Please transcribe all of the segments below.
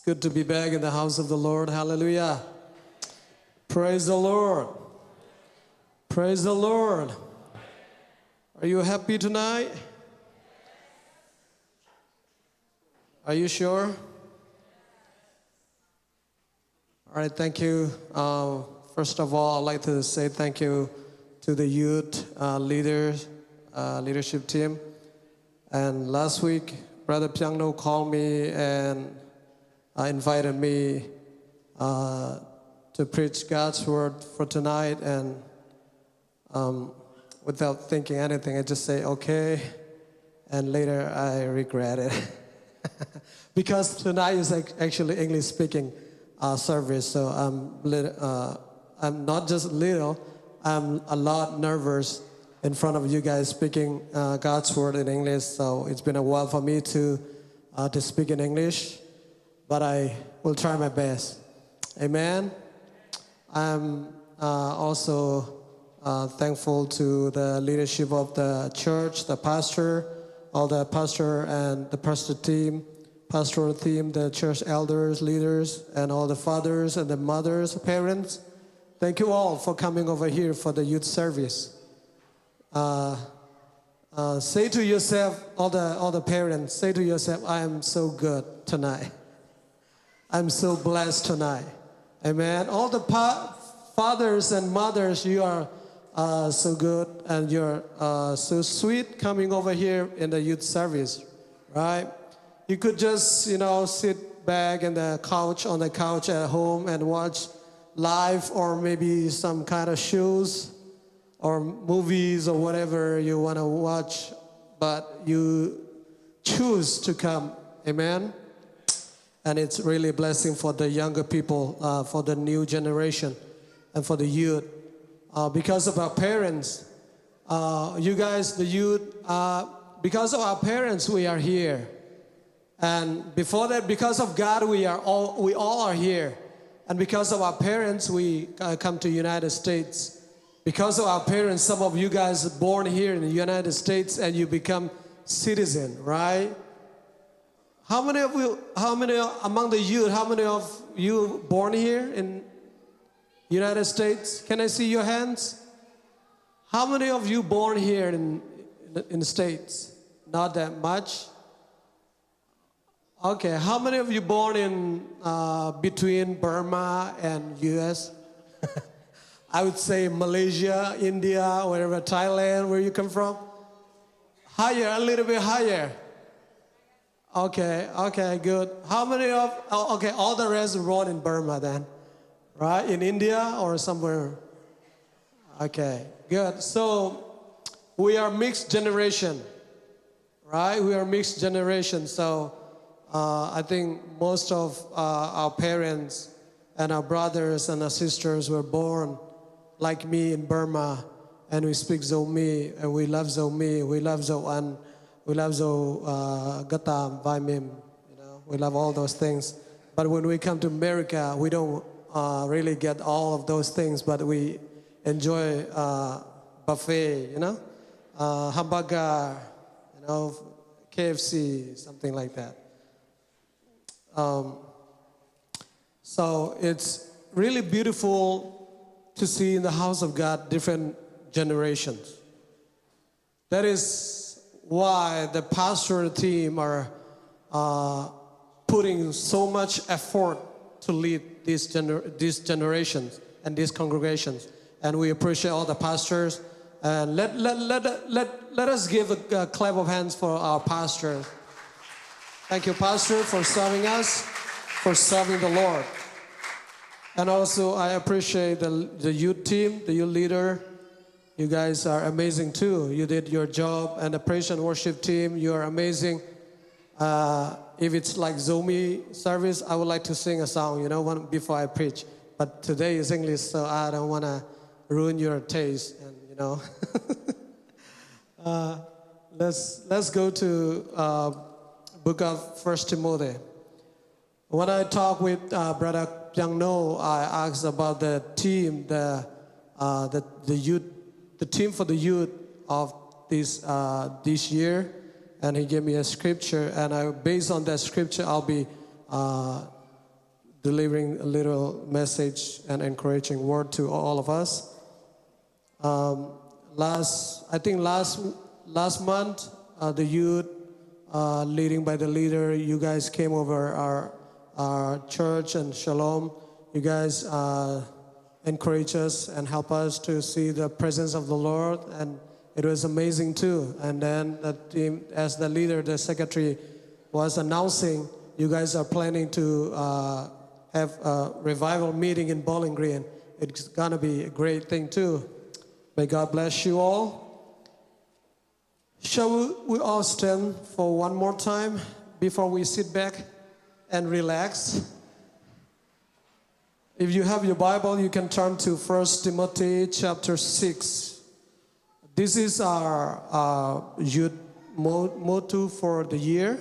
good to be back in the house of the Lord. Hallelujah. Praise the Lord. Praise the Lord. Are you happy tonight? Are you sure? All right, thank you. First of all, I'd like to say thank you to the youth leadership team. And last week, Brother Pyangno called me and invited me to preach God's word for tonight. And without thinking anything, I just say, okay. And later, I regret it. Because tonight is actually English-speaking service. So I'm not just little, I'm a lot nervous in front of you guys speaking God's word in English. So it's been a while for me to speak in English, but I will try my best. Amen. I'm also thankful to the leadership of the church, the pastor, all the pastor and the pastoral team, the church elders, leaders, and all the fathers and the mothers, parents. Thank you all for coming over here for the youth service. Say to yourself, all the parents, say to yourself, I am so good tonight. I'm so blessed tonight. Amen. All the fathers and mothers, you are so good and you're so sweet coming over here in the youth service, right? You could just, sit back on the couch at home and watch live or maybe some kind of shows or movies or whatever you want to watch, but you choose to come. Amen. And it's really a blessing for the younger people, for the new generation, and for the youth. Because of our parents, you guys, the youth, because of our parents, we are here. And before that, because of God, we all are here. And because of our parents, we come to United States. Because of our parents, some of you guys are born here in the United States and you become citizen, right? How many among the youth, how many of you born here in United States? Can I see your hands? How many of you born here in the States? Not that much. Okay, how many of you born in between Burma and US? I would say Malaysia, India, wherever, Thailand, where you come from. Higher, a little bit higher. Okay, good. How many all the rest are born in Burma then, right? In India or somewhere? Okay, good. So we are mixed generation, right? We are mixed generation. So I think most of our parents and our brothers and our sisters were born like me in Burma, and we speak Zomi, and we love Zomi, we love Zoan, we love Gatam, Vaimim, we love all those things. But when we come to America, we don't really get all of those things, but we enjoy buffet, hamburger, KFC, something like that. So it's really beautiful to see in the house of God different generations. That is why the pastoral team are putting so much effort to lead these generations and these congregations. And we appreciate all the pastors. And let us give a clap of hands for our pastors. Thank you, Pastor, for serving us, for serving the Lord. And also, I appreciate the youth team, the youth leader. You guys are amazing too. You did your job. And the praise and worship team, you are amazing. If it's like Zomi service, I would like to sing a song, before I preach. But today is English, so I don't want to ruin your taste. And let's go to book of 1 Timothy. When I talk with Brother Pyangno, I asked about the team, the youth, the team for the youth of this year, and he gave me a scripture, and based on that scripture, I'll be delivering a little message and encouraging word to all of us. Last month, the youth, leading by the leader, you guys came over our church and Shalom. You guys encourage us and help us to see the presence of the Lord, and it was amazing too. And then the team, as the leader, the secretary was announcing, you guys are planning to have a revival meeting in Bowling Green. It's gonna be a great thing too. May God bless you all. Shall we all stand for one more time before we sit back and relax? If you have your Bible, you can turn to 1 Timothy chapter 6. This is our youth motto for the year.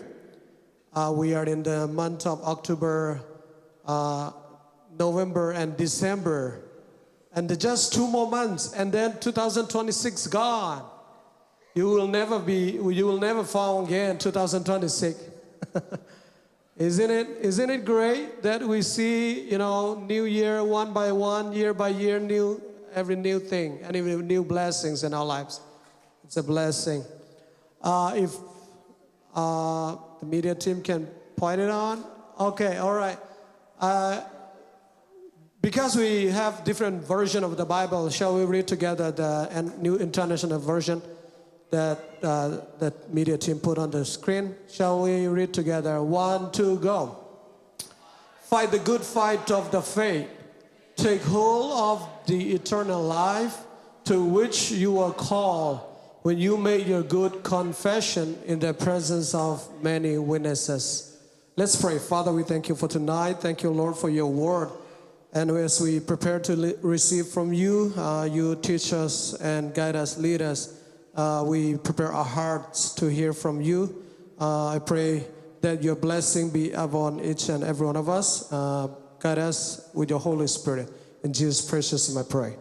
We are in the month of October, November, and December. And just 2 more months, and then 2026 gone. You will never found again 2026. Isn't it great that we see, new year one by one, year by year, every new thing, and even new blessings in our lives. It's a blessing. If the media team can point it on. Okay, all right. Because we have different version of the Bible, shall we read together the New International Version that media team put on the screen? Shall we read together? 1, 2, go. Fight the good fight of the faith. Take hold of the eternal life to which you are called when you make your good confession in the presence of many witnesses. Let's pray. Father, we thank you for tonight. Thank you, Lord, for your word. And as we prepare to receive from you, you teach us and guide us, lead us. We prepare our hearts to hear from you. I pray that your blessing be upon each and every one of us. Guide us with your Holy Spirit. In Jesus' precious name I pray.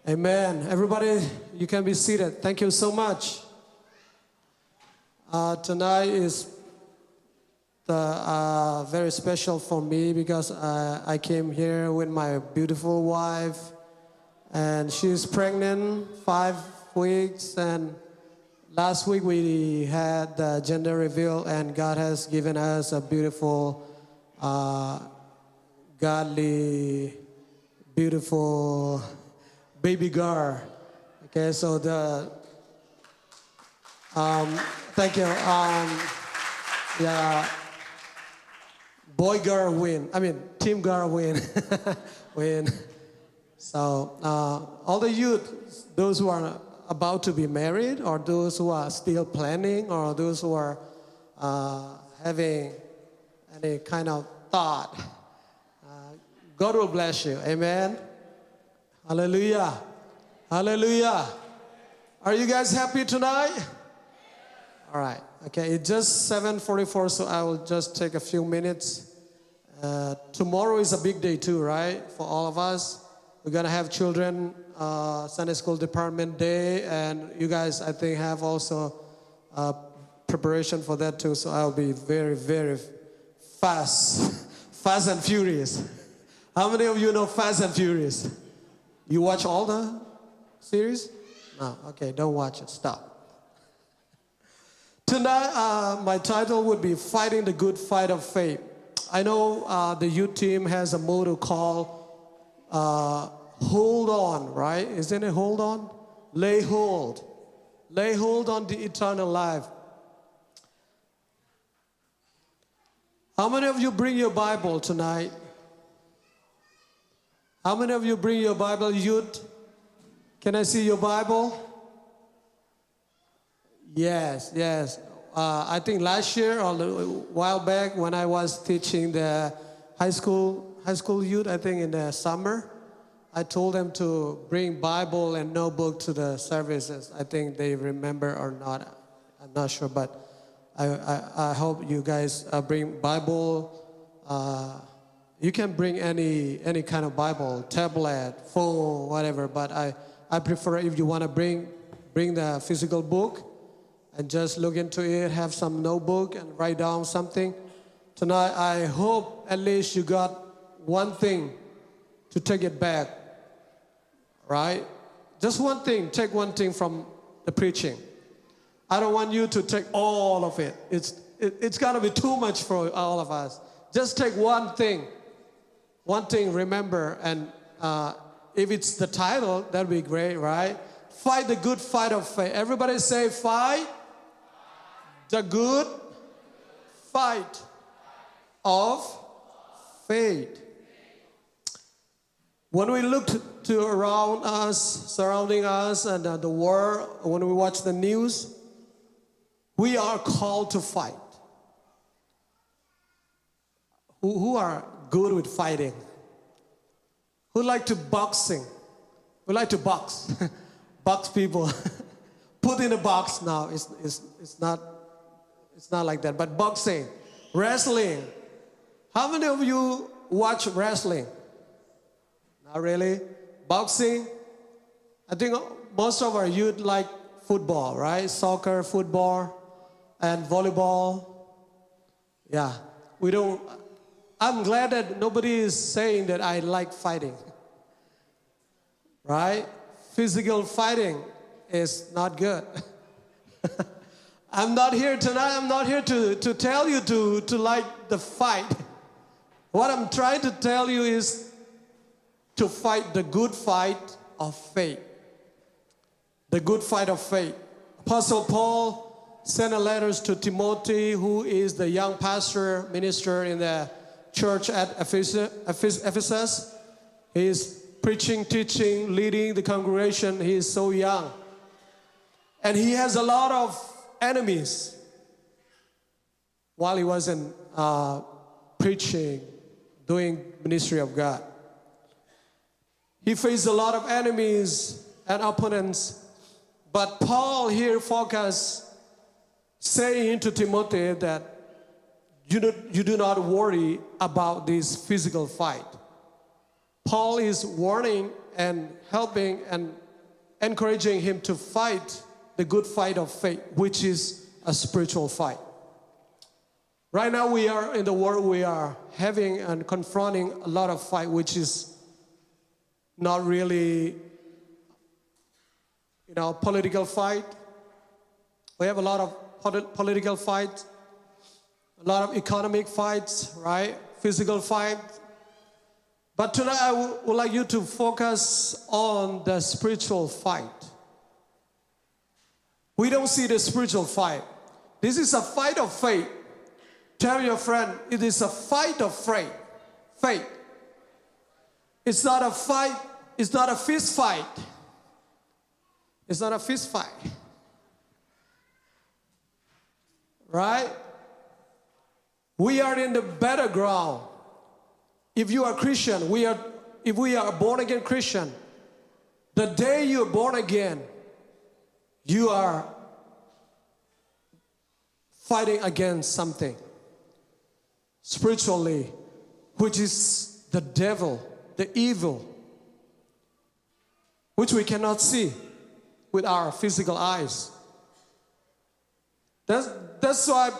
Amen. Everybody, you can be seated. Thank you so much. Tonight is very special for me because I came here with my beautiful wife, and she's pregnant 5 weeks, and last week we had the gender reveal, and God has given us a beautiful, godly, beautiful baby girl. Okay, so thank you. Yeah. Boy girl win. Team girl win. Win. So all the youth, those who are about to be married, or those who are still planning, or those who are having any kind of thought, God will bless you. Amen. Hallelujah. Hallelujah. Are you guys happy tonight? All right. Okay, it's just 7:44, so I will just take a few minutes. Tomorrow is a big day too, right? For all of us. We're going to have children Sunday school department day, and you guys, I think, have also preparation for that too. So I'll be very, very fast and furious. How many of you know Fast and Furious? You watch all the series? No, okay, don't watch it. Stop. Tonight, my title would be Fighting the Good Fight of Faith. I know the youth team has a motto called Hold On, right? Isn't it hold on? Lay hold. Lay hold on the eternal life. How many of you bring your Bible tonight? How many of you bring your Bible, youth? Can I see your Bible? Yes. I think last year or a while back when I was teaching the high school youth, I think in the summer, I told them to bring Bible and notebook to the services. I think they remember or not. I'm not sure, but I hope you guys bring Bible. You can bring any kind of Bible, tablet, phone, whatever. But I prefer if you want to bring the physical book and just look into it, have some notebook and write down something. Tonight, I hope at least you got one thing to take it back, right? Just one thing, take one thing from the preaching. I don't want you to take all of it. It's got to be too much for all of us. Just take one thing. One thing, remember, and if it's the title, that'd be great, right? Fight the good fight of faith. Everybody say, fight the good fight of faith. When we look to around us, surrounding us, and the world, when we watch the news, we are called to fight. Who are good with fighting? Who like to boxing? Who like to box? Box people. Put in a box now. It's not like that. But boxing, wrestling. How many of you watch wrestling? Not really. Boxing. I think most of our youth like football, right? Soccer, football, and volleyball. Yeah, we don't. I'm glad that nobody is saying that I like fighting. Right? Physical fighting is not good. I'm not here tonight. I'm not here to tell you to like the fight. What I'm trying to tell you is to fight the good fight of faith. The good fight of faith. Apostle Paul sent a letter to Timothy, who is the young pastor, minister in the church at Ephesus. He is preaching, teaching, leading the congregation. He is so young. And he has a lot of enemies while he wasn't preaching, doing ministry of God. He faced a lot of enemies and opponents. But Paul here focused, saying to Timothy that you do not worry about this physical fight. Paul is warning and helping and encouraging him to fight the good fight of faith, which is a spiritual fight. Right now we are in the world, we are having and confronting a lot of fight, which is not really, political fight. We have a lot of political fights, a lot of economic fights, right? Physical fights. But tonight I would like you to focus on the spiritual fight. We don't see the spiritual fight. This is a fight of faith. Tell your friend, it is a fight of faith. Faith. It's not a fight. It's not a fist fight. It's not a fist fight. Right? We are in the battleground. If you are Christian, if we are born again Christian, the day you are born again, you are fighting against something spiritually, which is the devil, the evil, which we cannot see with our physical eyes. That's why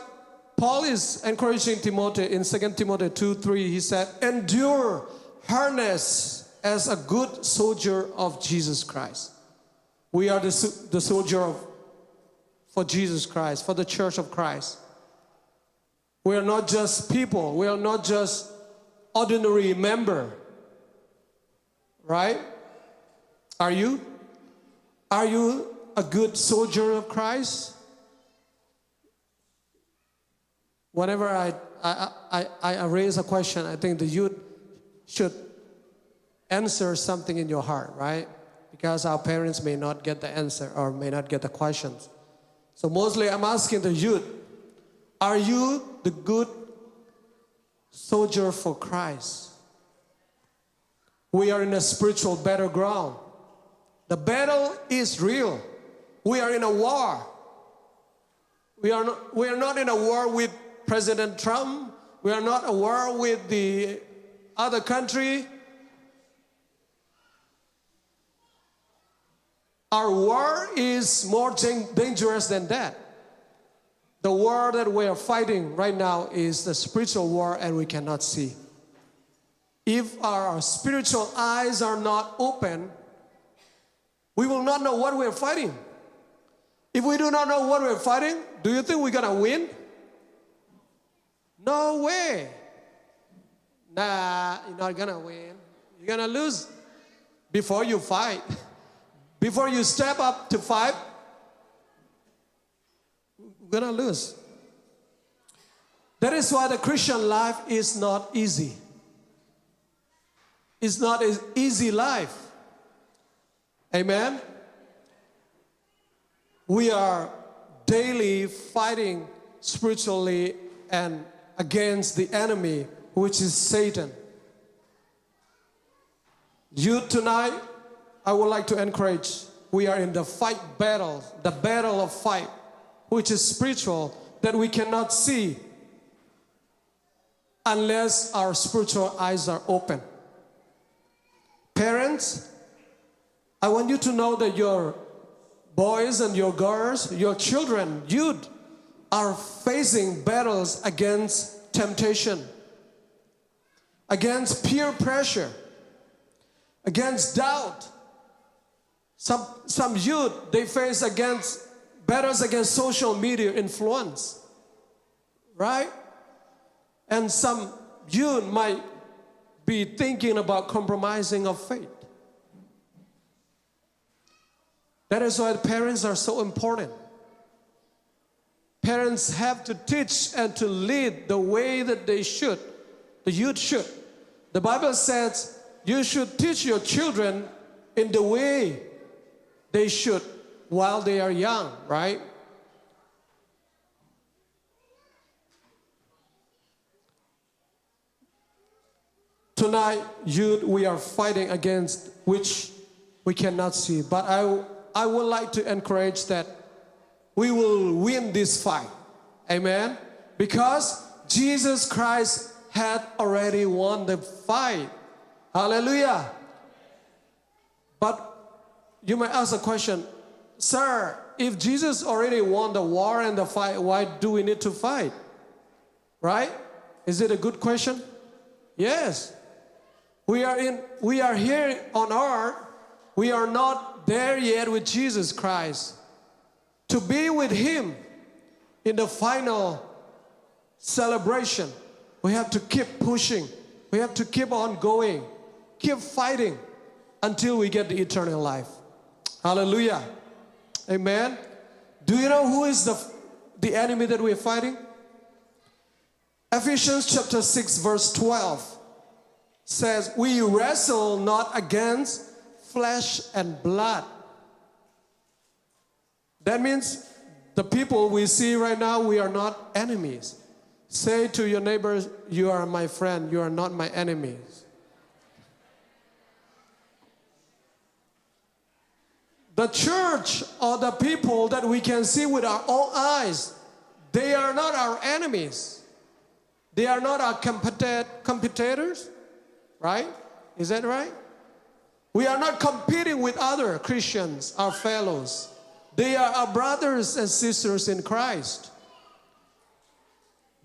Paul is encouraging Timothy in 2 Timothy 2:3. He said, endure hardness as a good soldier of Jesus Christ. We are the soldier for Jesus Christ, for the church of Christ. We are not just people. We are not just ordinary member. Right? Are you? Are you a good soldier of Christ? Whenever I raise a question, I think the youth should answer something in your heart, right? Because our parents may not get the answer or may not get the questions. So mostly I'm asking the youth, are you the good soldier for Christ? We are in a spiritual battleground. The battle is real. We are in a war. We are not in a war with President Trump. We are not at war with the other country. Our war is more dangerous than that. The war that we are fighting right now is the spiritual war, and we cannot see. If our spiritual eyes are not open, we will not know what we're fighting. If we do not know what we're fighting, do you think we're going to win? No way. Nah, you're not going to win. You're going to lose before you fight. Before you step up to fight, you're going to lose. That is why the Christian life is not easy. It's not an easy life. Amen? We are daily fighting spiritually and against the enemy, which is Satan. You tonight, I would like to encourage, we are in the fight battle, the battle of fight, which is spiritual, that we cannot see unless our spiritual eyes are open. Parents, I want you to know that your boys and your girls, your children, youth, are facing battles against temptation, against peer pressure, against doubt. Some youth, they face battles against social media influence, right? And some youth might be thinking about compromising of faith. That is why parents are so important. Parents have to teach and to lead the way that they should, the youth should. The Bible says you should teach your children in the way they should while they are young, right? Tonight, youth, we are fighting against which we cannot see. But I would like to encourage that we will win this fight. Amen? Because Jesus Christ had already won the fight. Hallelujah. But you might ask a question, sir, if Jesus already won the war and the fight, why do we need to fight? Right? Is it a good question? Yes. We are here on earth. We are not there yet with Jesus Christ. To be with Him in the final celebration, we have to keep pushing. We have to keep on going, keep fighting until we get the eternal life. Hallelujah. Amen. Do you know who is the enemy that we're fighting? Ephesians chapter 6 verse 12 says, we wrestle not against flesh and blood. That means the people we see right now, we are not enemies. Say to your neighbors, you are my friend, you are not my enemies. The church or the people that we can see with our own eyes, they are not our enemies. They are not our competitors, right? Is that right? We are not competing with other Christians, our fellows. They are our brothers and sisters in Christ.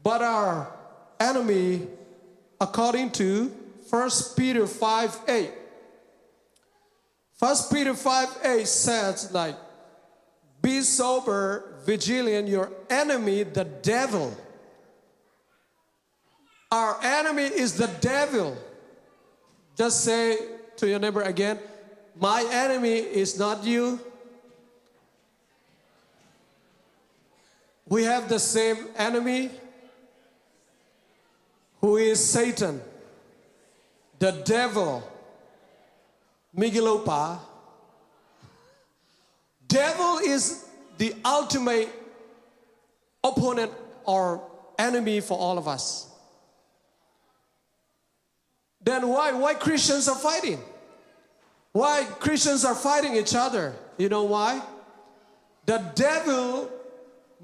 But our enemy, according to 1 Peter 5:8. 1 Peter 5:8 says like, be sober, vigilant, your enemy, the devil. Our enemy is the devil. Just say to your neighbor again, my enemy is not you. We have the same enemy, who is Satan, the devil, Migilopa. Devil is the ultimate opponent or enemy for all of us. Then why Christians are fighting? Why Christians are fighting each other? You know why? The devil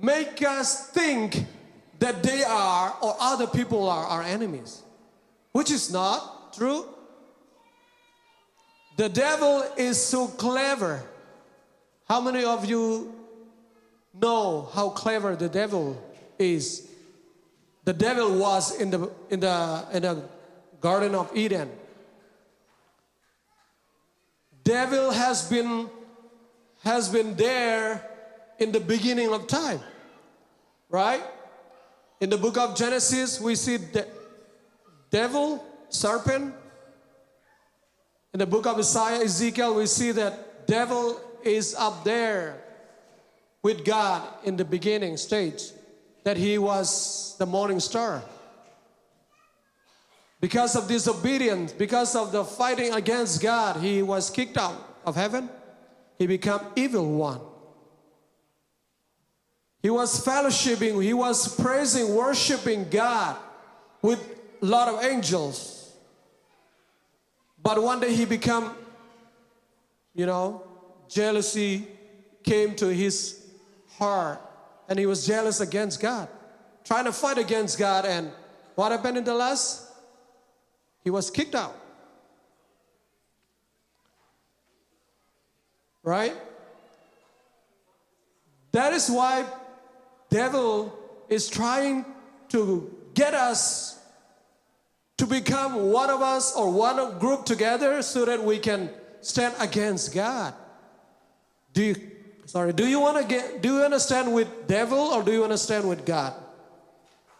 make us think that they are or other people are our enemies, which is not true. The devil is so clever. How many of you know how clever the devil is? The devil was in the Garden of Eden. Devil has been there in the beginning of time, right? In the book of Genesis, we see the devil, serpent. In the book of Isaiah, Ezekiel, we see that devil is up there with God in the beginning stage, that he was the morning star. Because of disobedience, because of the fighting against God, he was kicked out of heaven. He became evil one. He was fellowshipping, he was praising, worshiping God with a lot of angels. But one day he became, jealousy came to his heart, and he was jealous against God, trying to fight against God. And what happened in the last? He was kicked out. Right? That is why devil is trying to get us to become one of us or one group together so that we can stand against God. Do you understand with devil or do you understand with God?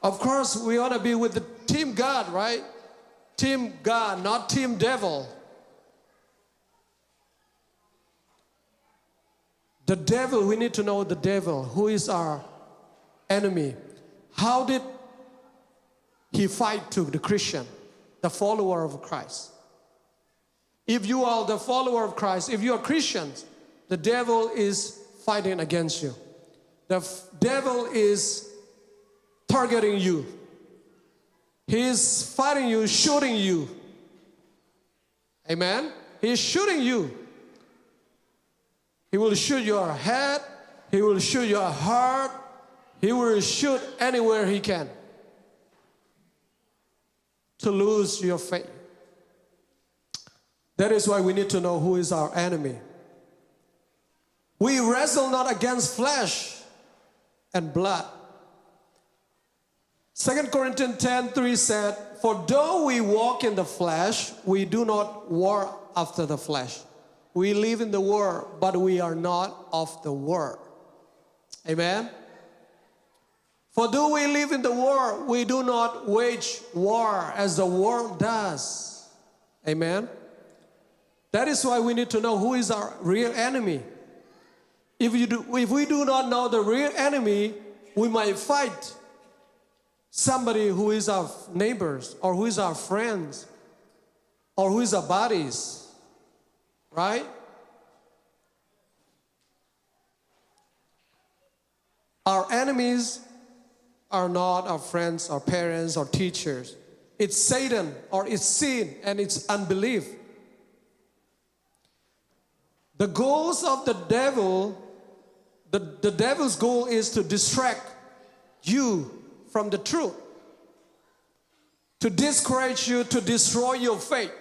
Of course, we want to be with the team God, right? Team God, not team devil. The devil, we need to know the devil, who is our enemy. How did he fight to the Christian, the follower of Christ? If you are the follower of Christ, if you are Christians, the devil is fighting against you. The devil is targeting you. He is fighting you, shooting you. Amen? He is shooting you. He will shoot your head. He will shoot your heart. He will shoot anywhere he can to lose your faith. That is why we need to know who is our enemy. We wrestle not against flesh and blood. 2 Corinthians 10:3 said, "For though we walk in the flesh, we do not war after the flesh. We live in the world, but we are not of the world." Amen? For though we live in the world, we do not wage war as the world does. Amen? That is why we need to know who is our real enemy. If we do not know the real enemy, we might fight somebody who is our neighbors or who is our friends or who is our buddies, right? Our enemies are not our friends or parents or teachers. It's Satan or it's sin and it's unbelief. The goals of the devil, the devil's goal is to distract you from the truth, to discourage you, to destroy your faith.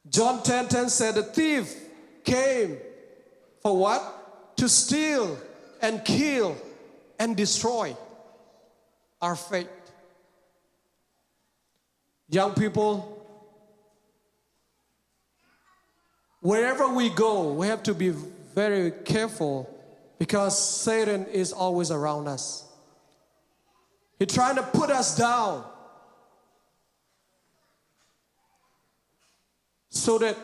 John 10:10 said, "The thief came for what? To steal and kill and destroy our faith." Young people, wherever we go, we have to be very careful because Satan is always around us. He's trying to put us down so that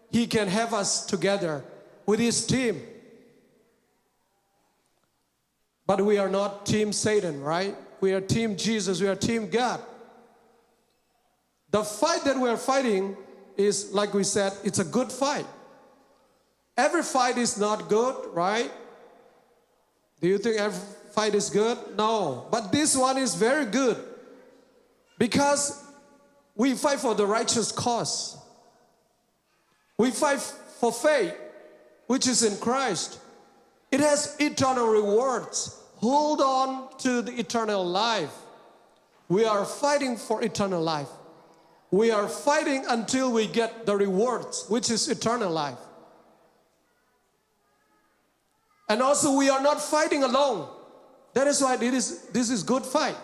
he can have us together with his team. But we are not team Satan, right? We are team Jesus, we are team God. The fight that we are fighting is, like we said, it's a good fight. Every fight is not good, right? Do you think every fight is good? No. But this one is very good because we fight for the righteous cause. We fight for faith, which is in Christ. It has eternal rewards. Hold on to the eternal life. We are fighting for eternal life. We are fighting until we get the rewards, which is eternal life. And also we are not fighting alone. That is why this is good fight.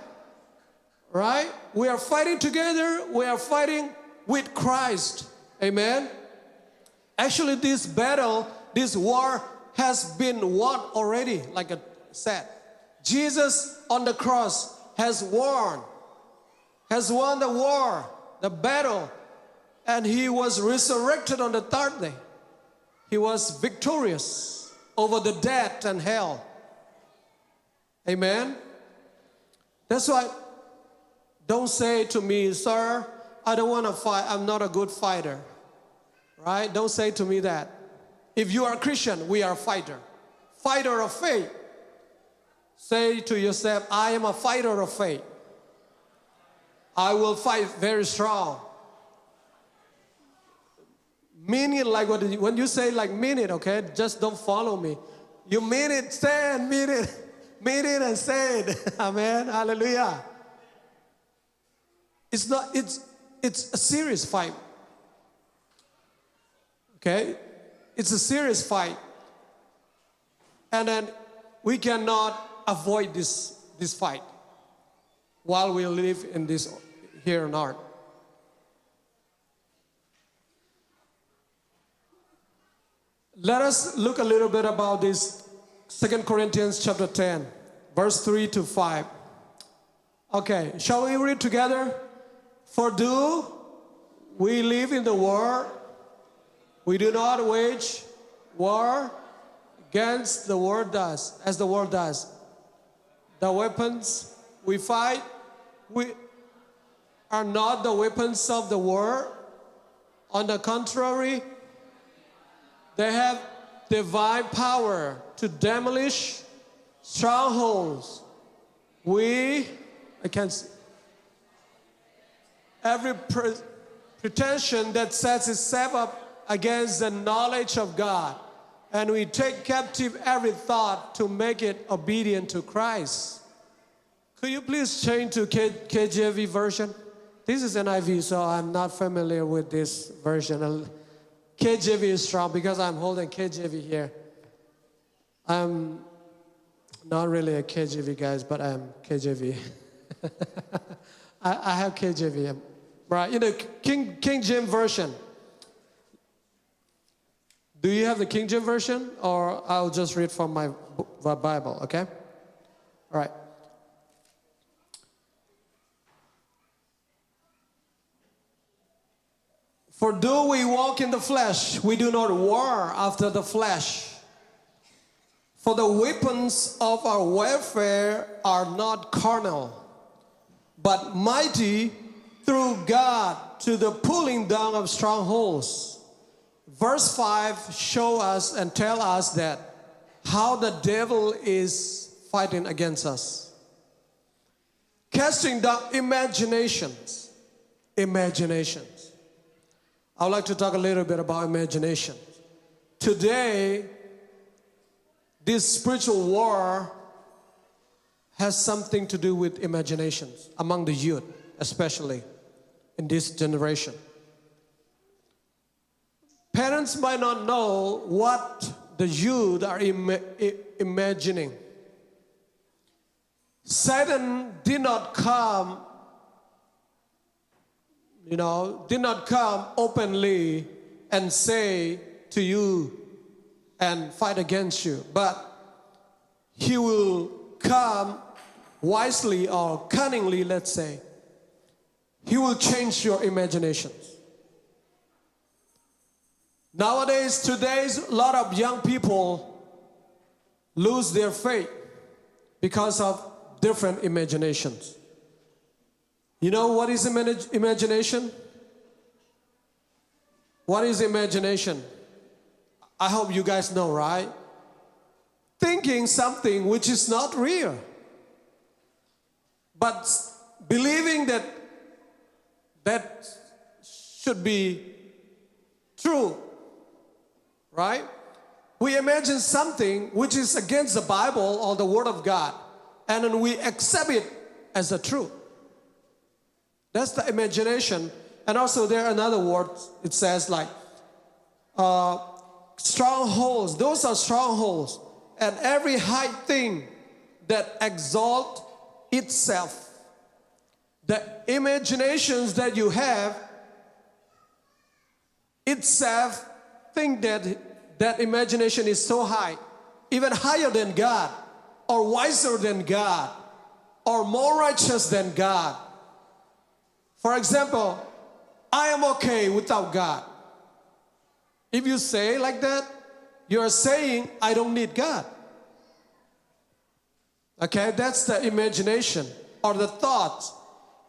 right? We are fighting together. We are fighting with Christ. Amen. Actually, this battle, this war has been won already, like I said. Jesus on the cross has won the war, the battle, and he was resurrected on the third day. He was victorious over the death and hell. Amen. That's why don't say to me, sir, I don't want to fight. I'm not a good fighter. Right? Don't say to me that. If you are a Christian, we are a fighter. Fighter of faith. Say to yourself, I am a fighter of faith. I will fight very strong. Mean it like when you say like mean it, okay? Just don't follow me. You mean it, say it, mean it. Mean it and say it. Amen. Hallelujah. It's a serious fight. Okay? It's a serious fight. And then we cannot avoid this fight while we live in this here on earth. Let us look a little bit about this 2 Corinthians chapter 10, verse 3 to 5. Okay, shall we read together? For do we live in the world? We do not wage war against the world does, as the world does. The weapons we fight are not the weapons of the world. On the contrary, they have divine power to demolish strongholds. Every pretension that sets itself up against the knowledge of God, and we take captive every thought to make it obedient to Christ. Could you please change to KJV version? This is NIV, so I'm not familiar with this version. KJV is strong because I'm holding KJV here. I'm not really a KJV guys, but I'm KJV. I have KJV. Right, in the King James version. Do you have the King James version, or I'll just read from my Bible? Okay. All right. For though we walk in the flesh, we do not war after the flesh. For the weapons of our warfare are not carnal, but mighty through God to the pulling down of strongholds. Verse 5 show us and tell us that how the devil is fighting against us. Casting down imaginations. I would like to talk a little bit about imagination. Today, this spiritual war has something to do with imaginations among the youth, especially in this generation. Parents might not know what the youth are imagining. Satan did not come openly and say to you and fight against you, but he will come wisely or cunningly, let's say. He will change your imaginations. Nowadays, a lot of young people lose their faith because of different imaginations. You know what is imagination? What is imagination? I hope you guys know, right? Thinking something which is not real, but believing that should be true, right? We imagine something which is against the Bible or the Word of God, and then we accept it as the truth. That's the imagination. And also there are another word, it says like strongholds. Those are strongholds. And every high thing that exalts itself, the imaginations that you have itself think that that imagination is so high, even higher than God, or wiser than God, or more righteous than God. For example, I am okay without God. If you say like that, you are saying, I don't need God. Okay, that's the imagination or the thoughts.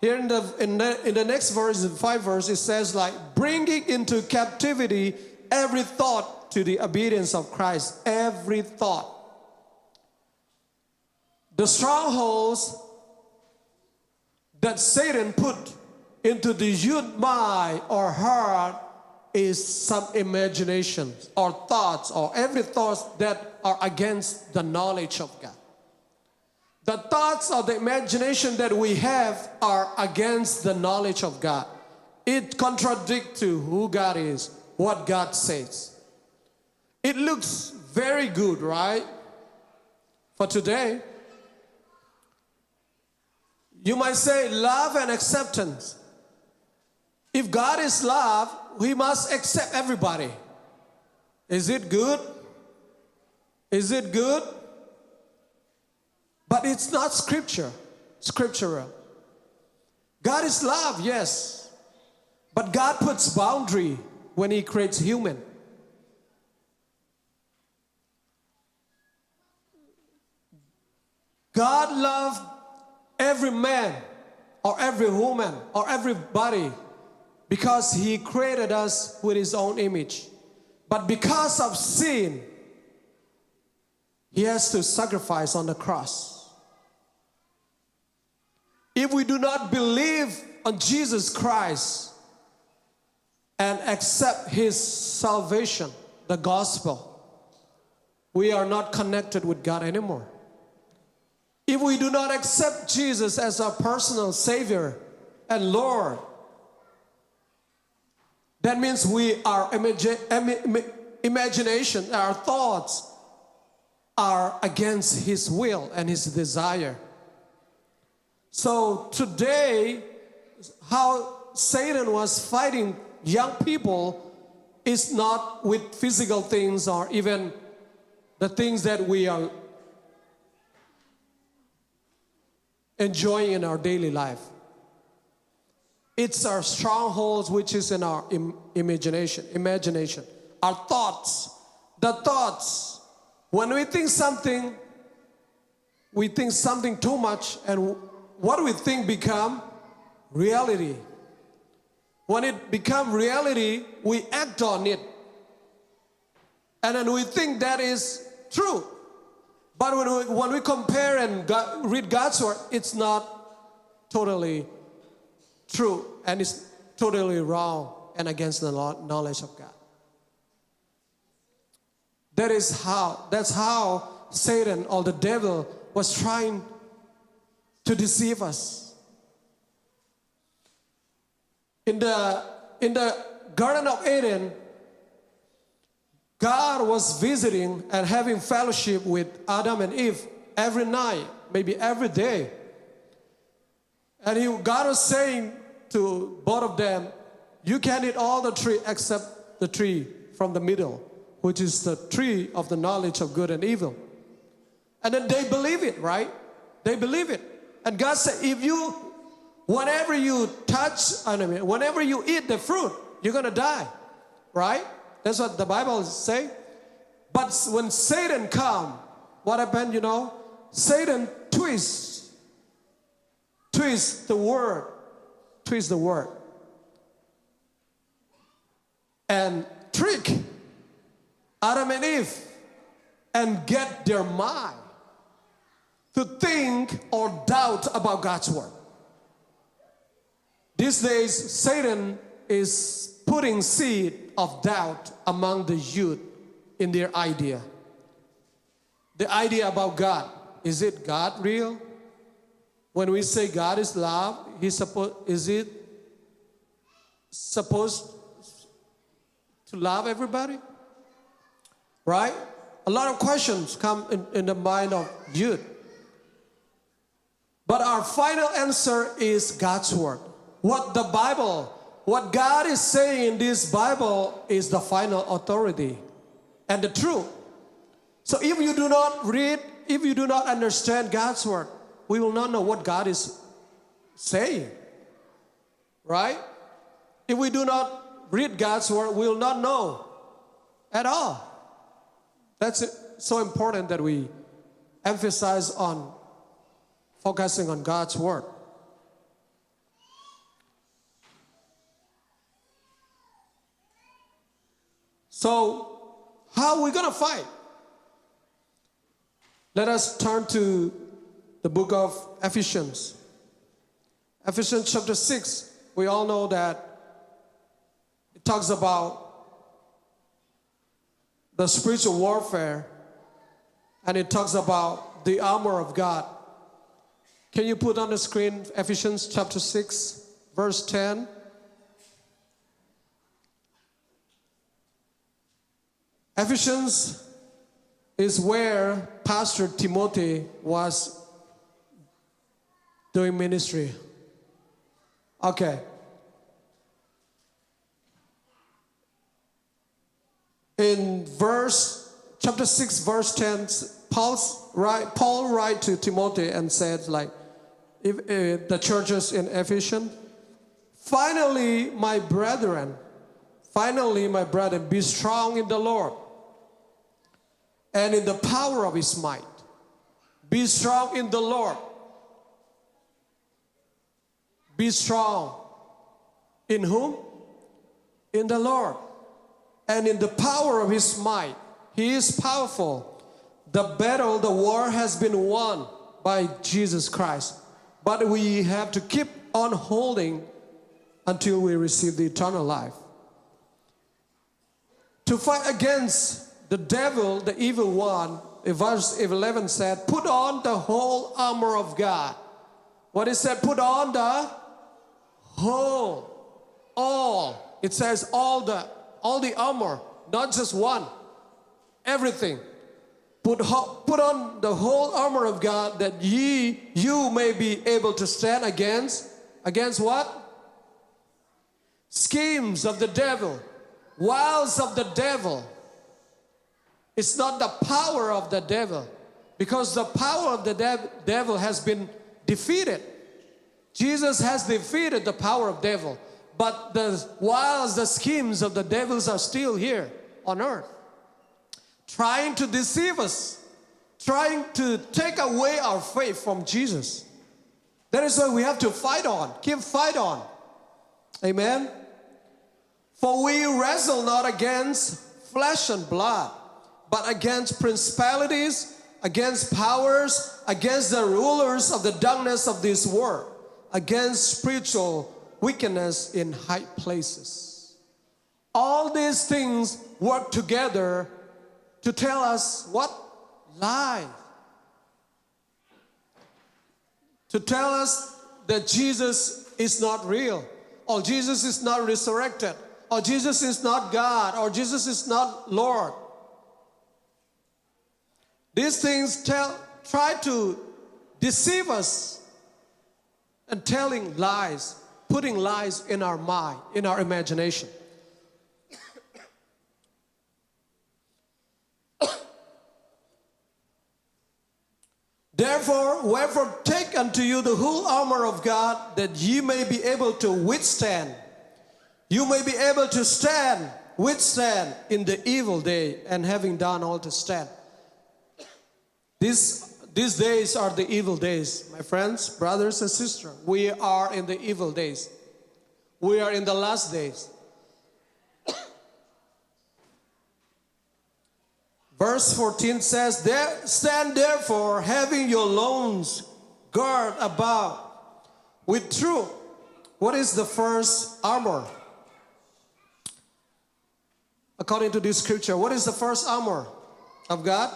Here in the next verse, in 5 verse, it says like, bringing into captivity every thought to the obedience of Christ. Every thought. The strongholds that Satan put into the youth mind or heart is some imaginations or thoughts or every thought that are against the knowledge of God. The thoughts or the imagination that we have are against the knowledge of God. It contradicts to who God is, what God says. It looks very good, right? For today, you might say love and acceptance. If God is love, He must accept everybody. Is it good? Is it good? But it's not scriptural. God is love, yes. But God puts boundary when He creates human. God loved every man or every woman or everybody because He created us with His own image. But because of sin, He has to sacrifice on the cross. If we do not believe on Jesus Christ and accept His salvation, the gospel, we are not connected with God anymore. If we do not accept Jesus as our personal Savior and Lord, that means our imagination, our thoughts are against His will and His desire. So today, how Satan was fighting young people is not with physical things or even the things that we are enjoying in our daily life. It's our strongholds which is in our imagination, our thoughts. The thoughts, when we think something too much, and what we think become reality. When it becomes reality, we act on it. And then we think that is true. But when we compare and read God's word, it's not totally true. And it's totally wrong and against the knowledge of God. That's how Satan or the devil was trying to deceive us. In the Garden of Eden, God was visiting and having fellowship with Adam and Eve every night, maybe every day. And God was saying to both of them, you can eat all the tree except the tree from the middle, which is the tree of the knowledge of good and evil. And then they believe it, right? They believe it. And God said, whenever you eat the fruit, you're going to die, right? That's what the Bible says. But when Satan comes, what happened, Satan twists the word, and trick Adam and Eve and get their mind to think or doubt about God's word. These days, Satan is putting seed of doubt among the youth in their idea. The idea about God. Is it God real? When we say God is love, is it supposed to love everybody? Right? A lot of questions come in the mind of youth. But our final answer is God's word. What God is saying in this Bible is the final authority and the truth. So if you do not read, if you do not understand God's word, we will not know what God is saying. Right? If we do not read God's word, we will not know at all. That's it. So important that we emphasize on focusing on God's word. So, how are we going to fight? Let us turn to the book of Ephesians. Ephesians chapter 6. We all know that it talks about the spiritual warfare, and it talks about the armor of God. Can you put on the screen Ephesians chapter 6, verse 10? Ephesians is where Pastor Timothy was doing ministry. Okay. In chapter 6, verse 10, Paul write to Timothy and said, like, if the churches in Ephesus, finally, my brethren, be strong in the Lord and in the power of his might. Be strong in the Lord. Be strong. In whom? In the Lord. And in the power of his might. He is powerful. The war has been won by Jesus Christ. But we have to keep on holding until we receive the eternal life. To fight against the devil, the evil one, verse 11 said, put on the whole armor of God. What it said? Put on the whole, all. It says all the armor, not just one, everything. Put on the whole armor of God that you may be able to stand against what? Schemes of the devil, wiles of the devil. It's not the power of the devil, because the power of the devil has been defeated. Jesus has defeated the power of devil, but the wiles, the schemes of the devils are still here on earth, trying to deceive us, trying to take away our faith from Jesus. That is why we have to fight on, keep fight on. Amen. For we wrestle not against flesh and blood, but against principalities, against powers, against the rulers of the darkness of this world, against spiritual wickedness in high places. All these things work together to tell us what? Lies. To tell us that Jesus is not real, or Jesus is not resurrected, or Jesus is not God, or Jesus is not Lord. These things try to deceive us and telling lies, putting lies in our mind, in our imagination. Wherefore take unto you the whole armor of God, that ye may be able to withstand. You may be able to withstand in the evil day, and having done all to stand. These days are the evil days, my friends, brothers and sisters. We are in the evil days. We are in the last days. Verse 14 says, stand therefore, having your loins girt about with truth. What is the first armor? According to this scripture, what is the first armor of God?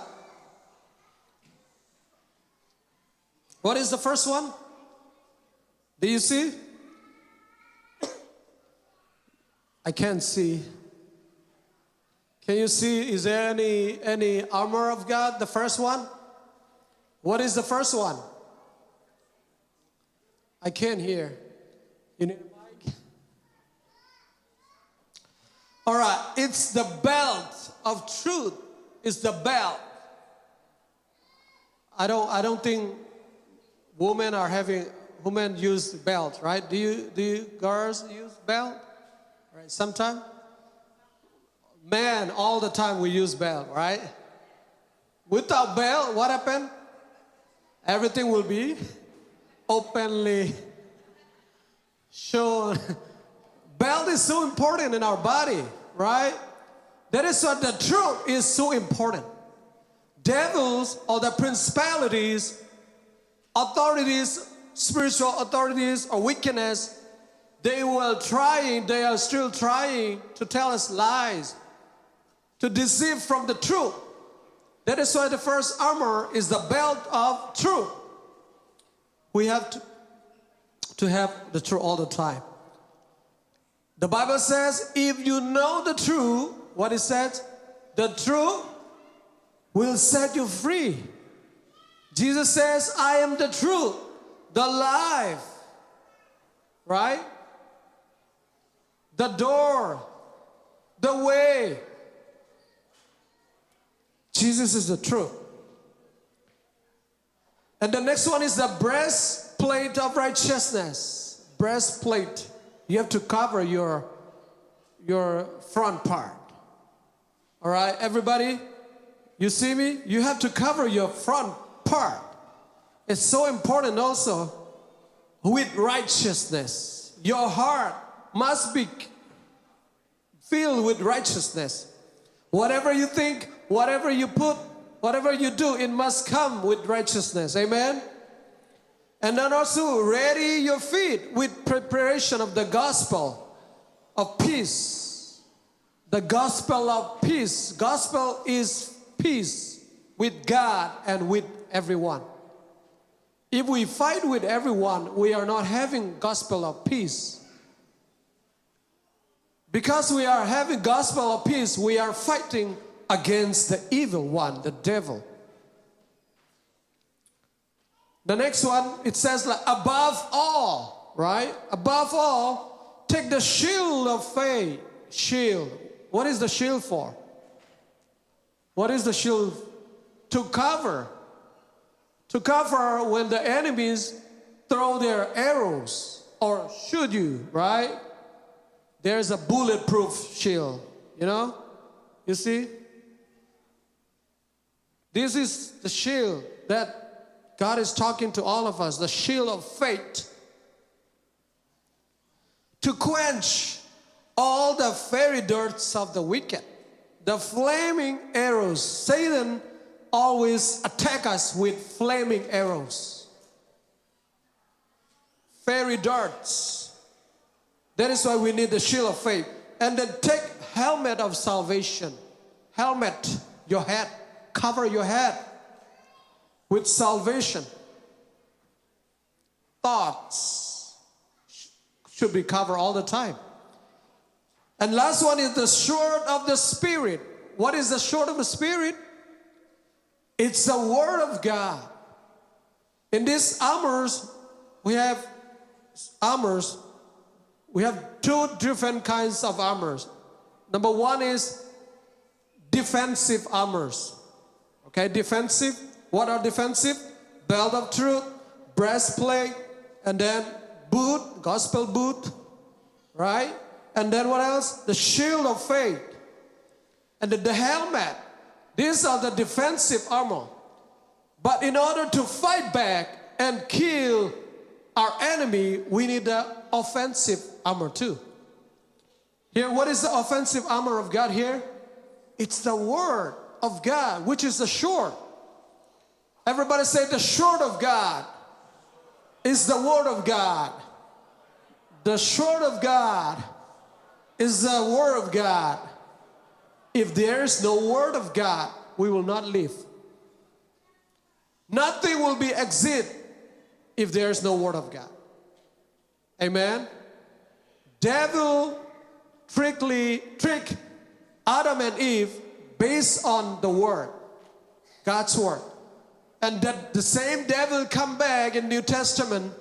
What is the first one? Do you see? I can't see. Can you see? Is there any armor of God? The first one? What is the first one? I can't hear. You need a mic? All right, it's the belt of truth. It's the belt. I don't think women use belt, right? Do you girls use belt? Right, sometimes. Men, all the time we use belt, right? Without belt, what happened? Everything will be openly shown. Belt is so important in our body, right? That is why the truth is so important. Devils or the principalities, authorities, spiritual authorities or wickedness, they are still trying to tell us lies, to deceive from the truth. That is why the first armor is the belt of truth. We have to have the truth all the time. The Bible says, if you know the truth, what it says, the truth will set you free. Jesus says, I am the truth, the life, right? The door, the way. Jesus is the truth. And the next one is the breastplate of righteousness. Breastplate. You have to cover your front part. All right, everybody? You see me? You have to cover your front part. It's so important also with righteousness. Your heart must be filled with righteousness. Whatever you think, whatever you put, whatever you do, it must come with righteousness. Amen? And then also ready your feet with preparation of the gospel of peace. The gospel of peace. Gospel is peace with God and with everyone. If we fight with everyone, we are not having gospel of peace. Because we are having gospel of peace, we are fighting against the evil one, the devil. The next one, it says like, above all, right? Above all, take the shield of faith. Shield. What is the shield for? What is the shield? To cover. To cover when the enemies throw their arrows or shoot you, right? There's a bulletproof shield, you know? You see? This is the shield that God is talking to all of us, the shield of faith. To quench all the fiery darts of the wicked, the flaming arrows. Satan always attacks us with flaming arrows. Fiery darts. That is why we need the shield of faith. And then take helmet of salvation. Helmet, your head. Cover your head with salvation. Thoughts should be covered all the time. And last one is the sword of the Spirit. What is the sword of the Spirit? It's the Word of God. In these armors, we have two different kinds of armors. Number one is defensive armors. Okay, defensive. What are defensive? Belt of truth, breastplate, and then boot, gospel boot, right? And then what else? The shield of faith. And the helmet. These are the defensive armor. But in order to fight back and kill our enemy, we need the offensive armor too. Here, what is the offensive armor of God here? It's the Word of God, which is the sword. Everybody say the sword of God is the Word of God. The sword of God is the Word of God. If there is no Word of God, we will not live. Nothing will be exit if there is no Word of God. Amen. Devil trick Adam and Eve based on the Word, God's Word. And that the same devil come back in New Testament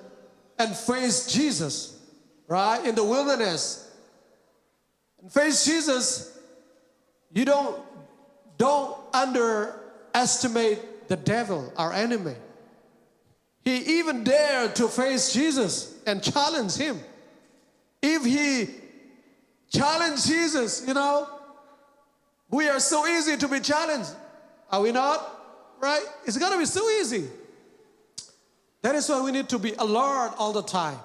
and face Jesus, right? In the wilderness. And face Jesus, you don't underestimate the devil, our enemy. He even dared to face Jesus and challenge him. If he challenged Jesus, we are so easy to be challenged. Are we not? Right? It's going to be so easy. That is why we need to be alert all the time.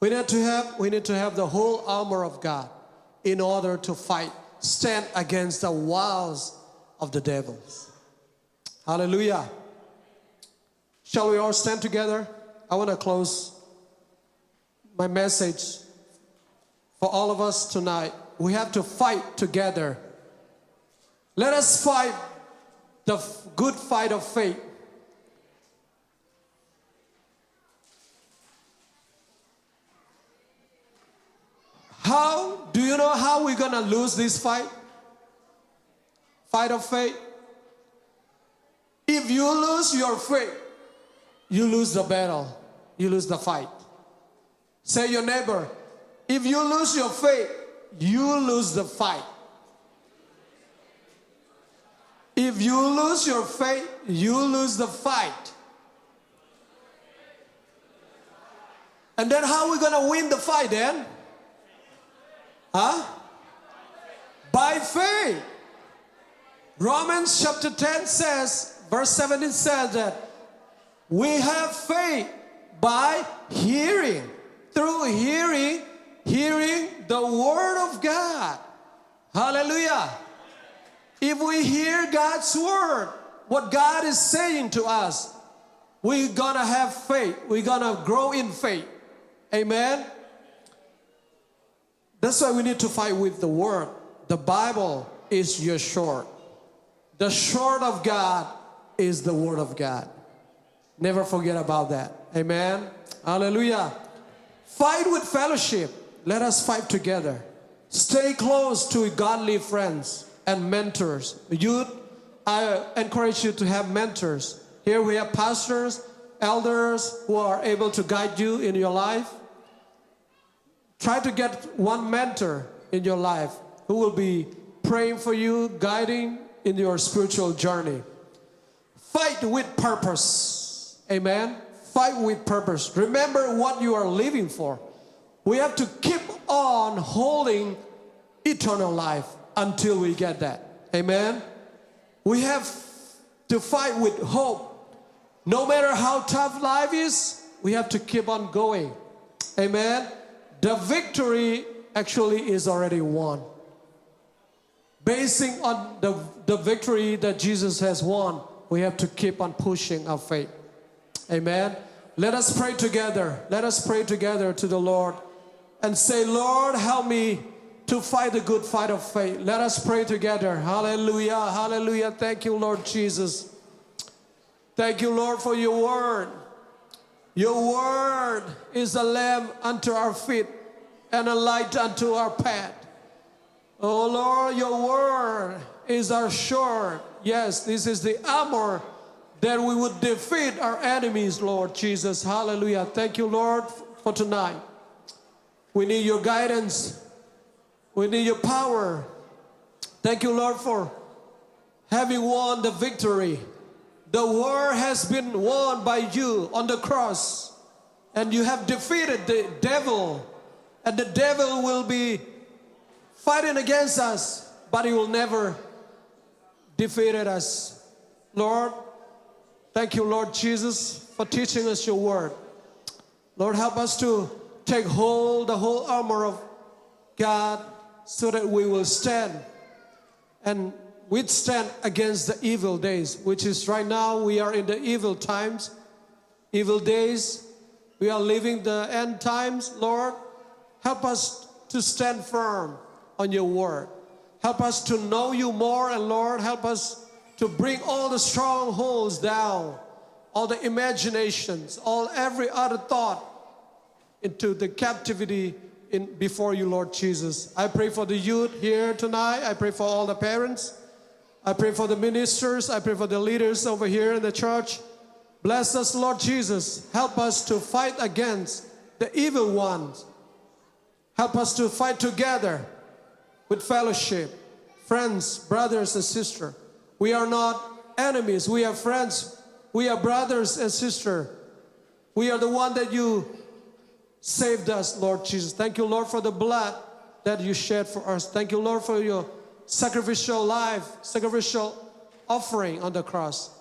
We need to have the whole armor of God in order to stand against the wiles of the devils. Hallelujah. Shall we all stand together? I want to close my message for all of us tonight. We have to fight together. Let us fight the good fight of faith. Do you know how we're going to lose this fight? Fight of faith. If you lose your faith, you lose the battle. You lose the fight. Say your neighbor, if you lose your faith, you lose the fight. If you lose your faith, you lose the fight. And then how are we going to win the fight then? By faith. Romans chapter 10 says, verse 17 says that we have faith by hearing. Through hearing the word of God. Hallelujah. If we hear God's word, what God is saying to us, we're going to have faith. We're going to grow in faith. Amen. That's why we need to fight with the word. The Bible is your sword. The sword of God is the word of God. Never forget about that. Amen. Hallelujah. Fight with fellowship. Let us fight together. Stay close to godly friends and mentors. Youth, I encourage you to have mentors. Here we have pastors, elders who are able to guide you in your life. Try to get one mentor in your life who will be praying for you, guiding in your spiritual journey. Fight with purpose. Amen. Fight with purpose. Remember what you are living for. We have to keep on holding eternal life until we get that. Amen. We have to fight with hope. No matter how tough life is, we have to keep on going. Amen. The victory actually is already won. Basing on the victory that Jesus has won, we have to keep on pushing our faith. Amen. Let us pray together. Let us pray together to the Lord and say, Lord, help me to fight the good fight of faith. Let us pray together. Hallelujah. Hallelujah. Thank you, Lord Jesus. Thank you, Lord, for your word. Your word is a lamp unto our feet and a light unto our path. Oh Lord, your word is our sword. Yes, this is the armor that we would defeat our enemies, Lord Jesus. Hallelujah. Thank you, Lord, for tonight. We need your guidance. We need your power. Thank you, Lord, for having won the victory. The war has been won by you on the cross. And you have defeated the devil. And the devil will be fighting against us, but he will never defeat us. Lord, thank you, Lord Jesus, for teaching us your word. Lord, help us to take hold the whole armor of God so that we will stand and withstand against the evil days, which is right now we are in the evil times, evil days. We are living the end times. Lord, help us to stand firm on your word. Help us to know you more, and Lord, help us to bring all the strongholds down, all the imaginations, every other thought into the captivity before you, Lord Jesus. I pray for the youth here tonight. I pray for all the parents. I pray for the ministers. I pray for the leaders over here in the church. Bless us, Lord Jesus. Help us to fight against the evil ones. Help us to fight together with fellowship. Friends, brothers and sisters. We are not enemies. We are friends. We are brothers and sisters. We are the one that you saved us, Lord Jesus. Thank you, Lord, for the blood that you shed for us. Thank you, Lord, for your sacrificial life, sacrificial offering on the cross.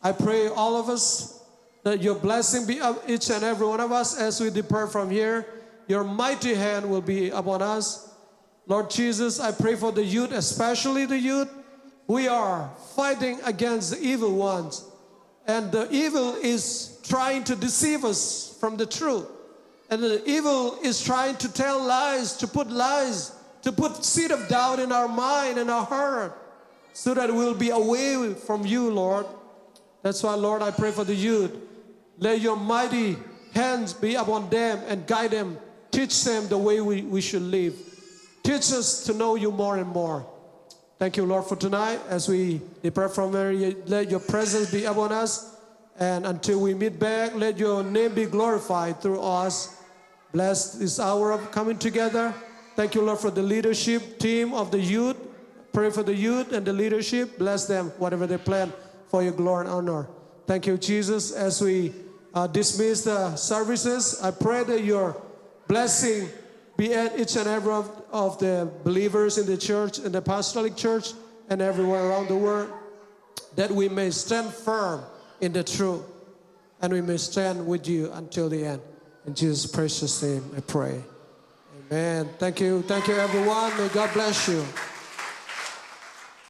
I pray all of us that your blessing be up each and every one of us as we depart from here. Your mighty hand will be upon us. Lord Jesus, I pray for the youth, especially the youth. We are fighting against the evil ones. And the evil is trying to deceive us from the truth. And the evil is trying to tell lies, to put seed of doubt in our mind and our heart, so that we'll be away from you, Lord. That's why, Lord, I pray for the youth. Let your mighty hands be upon them and guide them. Teach them the way we should live. Teach us to know you more and more. Thank you, Lord, for tonight. As we depart from here, let your presence be upon us. And until we meet back, let your name be glorified through us. Bless this hour of coming together. Thank you, Lord, for the leadership team of the youth. Pray for the youth and the leadership. Bless them, whatever they plan, for your glory and honor. Thank you, Jesus. As we dismiss the services, I pray that your blessing be at each and every of the believers in the church, in the Apostolic Church, and everywhere around the world, that we may stand firm in the truth, and we may stand with you until the end. In Jesus' precious name, I pray. Amen. Thank you. Thank you, everyone. May God bless you.